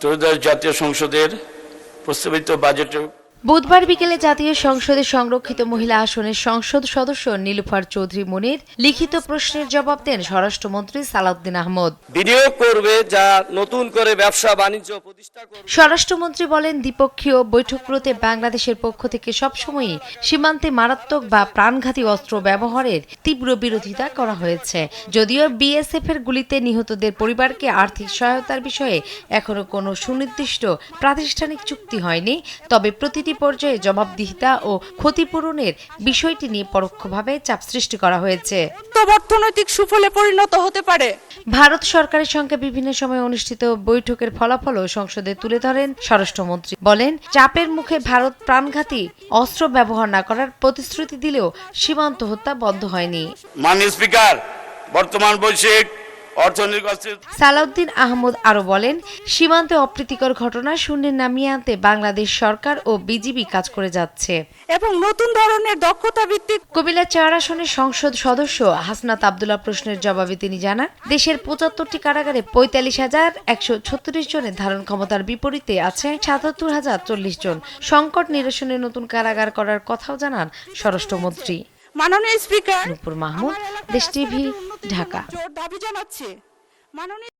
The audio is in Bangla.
ত্রয়োদশ জাতীয় সংসদের প্রস্তাবিত বাজেটের বুধবার বিকেলে জাতীয় সংসদে সংরক্ষিত মহিলা আসনের সংসদ সদস্য নীলুফার চৌধুরী মুনির লিখিত প্রশ্নের জবাব দেন স্বরাষ্ট্রমন্ত্রী সালাউদ্দিন আহমদ। বিনিয়োগ করবে যা নতুন করে ব্যবসা বাণিজ্য প্রতিষ্ঠা করবে। স্বরাষ্ট্রমন্ত্রী বলেন, দ্বিপক্ষীয় বৈঠকগুলোতে বাংলাদেশের পক্ষ থেকে সবসময়ই সীমান্তে মারাত্মক বা প্রাণঘাতী অস্ত্র ব্যবহারের তীব্র বিরোধিতা করা হয়েছে। যদিও বিএসএফ এর গুলিতে নিহতদের পরিবারকে আর্থিক সহায়তার বিষয়ে এখনো কোনো সুনির্দিষ্ট প্রাতিষ্ঠানিক চুক্তি হয়নি, তবে প্রতিটি পর্যায়ে জবাবদিহিতা ও ক্ষতিপূরণের বিষয়টি নিয়ে পরোক্ষভাবে চাপ সৃষ্টি করা হয়েছে। অর্থনৈতিক সুফলে পরিণত হতে পারে। ভারত সরকারের সঙ্গে বিভিন্ন সময় অনুষ্ঠিত বৈঠকের ফলাফলও সংসদে তুলে ধরেন স্বরাষ্ট্রমন্ত্রী। বলেন, চাপের মুখে ভারত প্রাণঘাতী অস্ত্র ব্যবহার না করার প্রতিশ্রুতি দিলেও সীমান্ত হত্যা বন্ধ হয়নি। মাননীয় স্পিকার, বর্তমান বৈশ্বিক সালাউদ্দিন আহমদ আরো বলেন, সীমান্তে অপ্রীতিকর ঘটনা শূন্যে নামিয়ে আনতে বাংলাদেশ সরকার ও বিজিবি কাজ করে যাচ্ছে এবং নতুন ধরনের দক্ষতা ভিত্তিক কুমিল্লা ৪ আসনের সংসদ সদস্য হাসনাত আব্দুল্লাহ প্রশ্নের জবাবে তিনি জানান, দেশের ৭৫টি কারাগারে ৪৫,১৩৬ জনের ধারণ ক্ষমতার বিপরীতে আছে ৭৭,০৪০ জন। সংকট নিরসনে নতুন কারাগার করার কথাও জানান স্বরাষ্ট্রমন্ত্রী। মাননীয় স্পিকার নূপুর মাহমুদ, দেশ টিভি, ঢাকা। দাবি জানাচ্ছে মাননীয়